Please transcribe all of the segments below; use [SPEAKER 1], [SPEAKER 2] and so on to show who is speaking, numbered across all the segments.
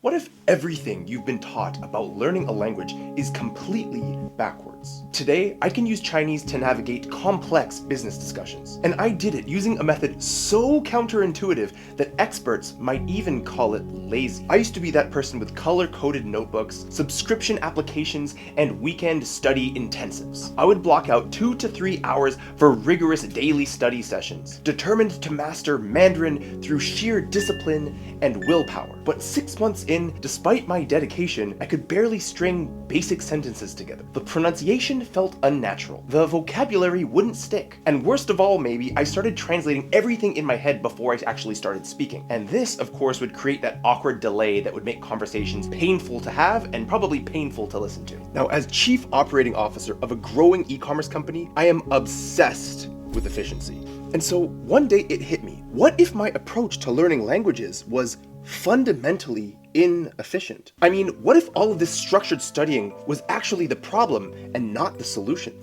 [SPEAKER 1] What if everything you've been taught about learning a language is completely backwards? Today, I can use Chinese to navigate complex business discussions. And I did it using a method so counterintuitive that experts might even call it lazy. I used to be that person with color-coded notebooks, subscription applications, and weekend study intensives. I would block out 2 to 3 hours for rigorous daily study sessions, determined to master Mandarin through sheer discipline and willpower. But 6 months in, despite my dedication, I could barely string basic sentences together. The pronunciation felt unnatural. The vocabulary wouldn't stick. And worst of all, maybe, I started translating everything in my head before I actually started speaking. And this, of course, would create that awkward delay that would make conversations painful to have and probably painful to listen to. Now, as chief operating officer of a growing e-commerce company, I am obsessed with efficiency. And so one day it hit me. What if my approach to learning languages was fundamentally inefficient? I mean, what if all of this structured studying was actually the problem and not the solution?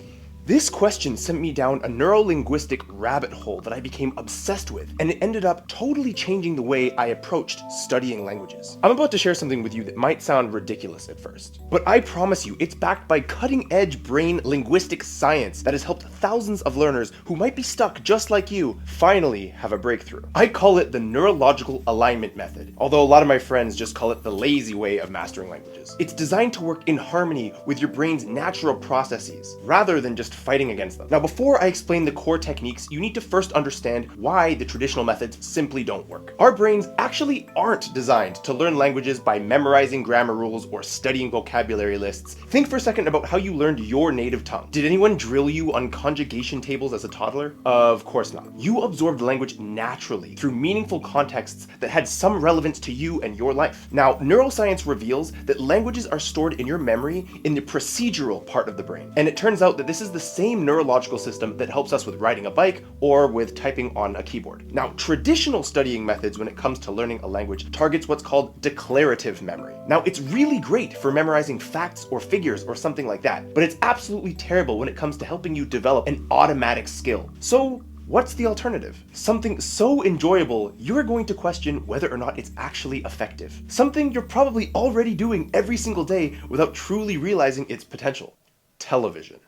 [SPEAKER 1] This question sent me down a neuro-linguistic rabbit hole that I became obsessed with, and it ended up totally changing the way I approached studying languages. I'm about to share something with you that might sound ridiculous at first, but I promise you it's backed by cutting-edge brain linguistic science that has helped thousands of learners who might be stuck just like you finally have a breakthrough. I call it the neurological alignment method, although a lot of my friends just call it the lazy way of mastering languages. It's designed to work in harmony with your brain's natural processes, rather than just fighting against them. Now, before I explain the core techniques, you need to first understand why the traditional methods simply don't work. Our brains actually aren't designed to learn languages by memorizing grammar rules or studying vocabulary lists. Think for a second about how you learned your native tongue. Did anyone drill you on conjugation tables as a toddler? Of course not. You absorbed language naturally through meaningful contexts that had some relevance to you and your life. Now, neuroscience reveals that languages are stored in your memory in the procedural part of the brain. And it turns out that this is the same neurological system that helps us with riding a bike or with typing on a keyboard. Now, traditional studying methods when it comes to learning a language targets what's called declarative memory. Now, it's really great for memorizing facts or figures or something like that, but it's absolutely terrible when it comes to helping you develop an automatic skill. So, what's the alternative? Something so enjoyable, you're going to question whether or not it's actually effective. Something you're probably already doing every single day without truly realizing its potential. Television.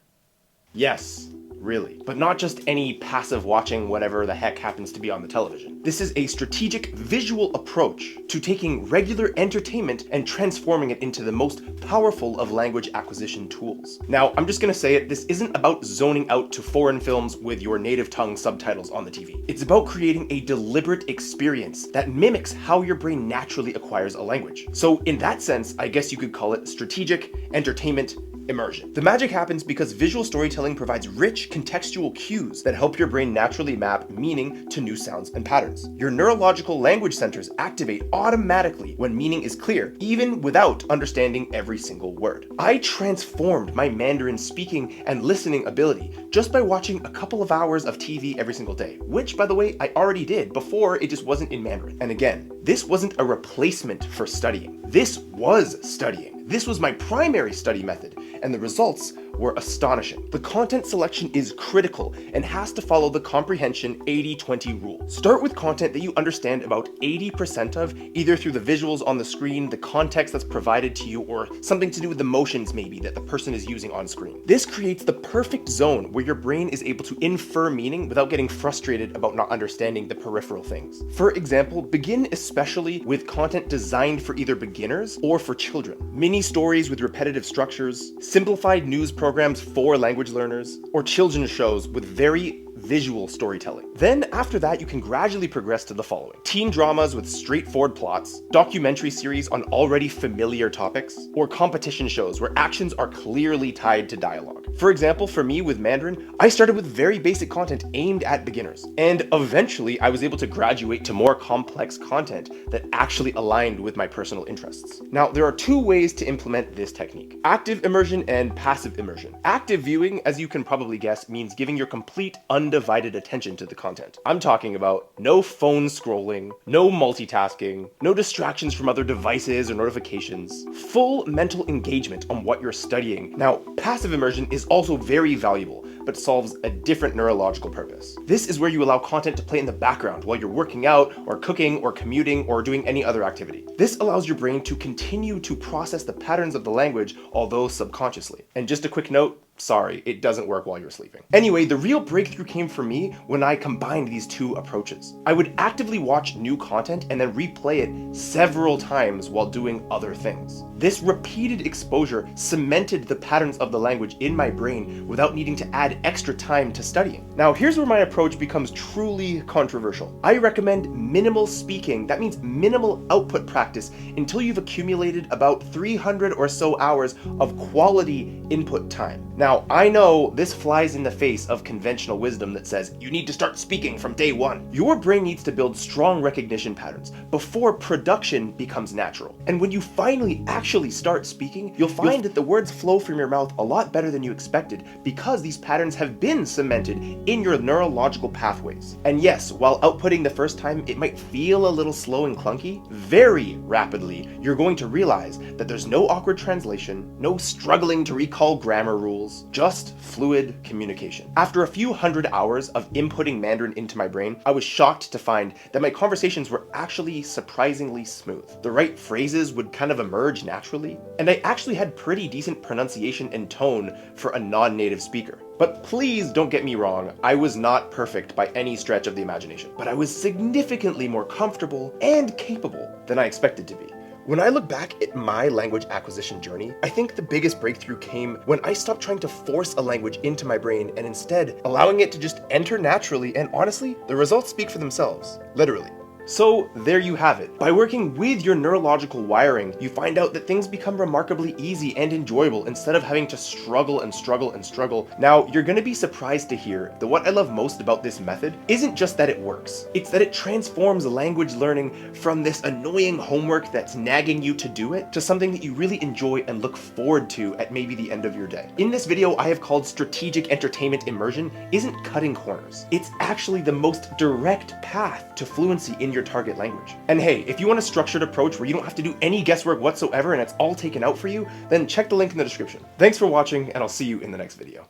[SPEAKER 1] Yes, really. But not just any passive watching whatever the heck happens to be on the television. This is a strategic visual approach to taking regular entertainment and transforming it into the most powerful of language acquisition tools. Now, I'm just gonna say it, this isn't about zoning out to foreign films with your native tongue subtitles on the TV. It's about creating a deliberate experience that mimics how your brain naturally acquires a language. So in that sense, I guess you could call it strategic entertainment immersion. The magic happens because visual storytelling provides rich contextual cues that help your brain naturally map meaning to new sounds and patterns. Your neurological language centers activate automatically when meaning is clear, even without understanding every single word. I transformed my Mandarin speaking and listening ability just by watching a couple of hours of TV every single day, which, by the way, I already did before it just wasn't in Mandarin. And again, this wasn't a replacement for studying. This was studying. This was my primary study method, and the results were astonishing. The content selection is critical and has to follow the comprehension 80-20 rule. Start with content that you understand about 80% of, either through the visuals on the screen, the context that's provided to you, or something to do with emotions maybe that the person is using on screen. This creates the perfect zone where your brain is able to infer meaning without getting frustrated about not understanding the peripheral things. For example, begin especially with content designed for either beginners or for children. Mini stories with repetitive structures, simplified news programs for language learners, or children's shows with very visual storytelling. Then after that, you can gradually progress to the following: teen dramas with straightforward plots, documentary series on already familiar topics, or competition shows where actions are clearly tied to dialogue. For example, for me with Mandarin, I started with very basic content aimed at beginners, and eventually I was able to graduate to more complex content that actually aligned with my personal interests. Now, there are two ways to implement this technique: active immersion and passive immersion. Active viewing, as you can probably guess, means giving your complete undivided attention to the content. I'm talking about no phone scrolling, no multitasking, no distractions from other devices or notifications, full mental engagement on what you're studying. Now, passive immersion is also very valuable, but solves a different neurological purpose. This is where you allow content to play in the background while you're working out, or cooking, or commuting, or doing any other activity. This allows your brain to continue to process the patterns of the language, although subconsciously. And just a quick note, sorry, it doesn't work while you're sleeping. Anyway, the real breakthrough came for me when I combined these two approaches. I would actively watch new content and then replay it several times while doing other things. This repeated exposure cemented the patterns of the language in my brain without needing to add extra time to studying. Now, here's where my approach becomes truly controversial. I recommend minimal speaking, that means minimal output practice, until you've accumulated about 300 or so hours of quality input time. Now, I know this flies in the face of conventional wisdom that says you need to start speaking from day one. Your brain needs to build strong recognition patterns before production becomes natural. And when you finally actually start speaking, you'll find that the words flow from your mouth a lot better than you expected because these patterns have been cemented in your neurological pathways. And yes, while outputting the first time, it might feel a little slow and clunky, very rapidly, you're going to realize that there's no awkward translation, no struggling to recall grammar rules, just fluid communication. After a few hundred hours of inputting Mandarin into my brain, I was shocked to find that my conversations were actually surprisingly smooth. The right phrases would kind of emerge naturally, and I actually had pretty decent pronunciation and tone for a non-native speaker. But please don't get me wrong, I was not perfect by any stretch of the imagination, but I was significantly more comfortable and capable than I expected to be. When I look back at my language acquisition journey, I think the biggest breakthrough came when I stopped trying to force a language into my brain and instead allowing it to just enter naturally, and honestly, the results speak for themselves, literally. So there you have it. By working with your neurological wiring, you find out that things become remarkably easy and enjoyable instead of having to struggle and struggle and struggle. Now, you're gonna be surprised to hear that what I love most about this method isn't just that it works, it's that it transforms language learning from this annoying homework that's nagging you to do it to something that you really enjoy and look forward to at maybe the end of your day. In this video, I have called strategic entertainment immersion isn't cutting corners. It's actually the most direct path to fluency in your target language. And hey, if you want a structured approach where you don't have to do any guesswork whatsoever and it's all taken out for you, then check the link in the description. Thanks for watching, and I'll see you in the next video.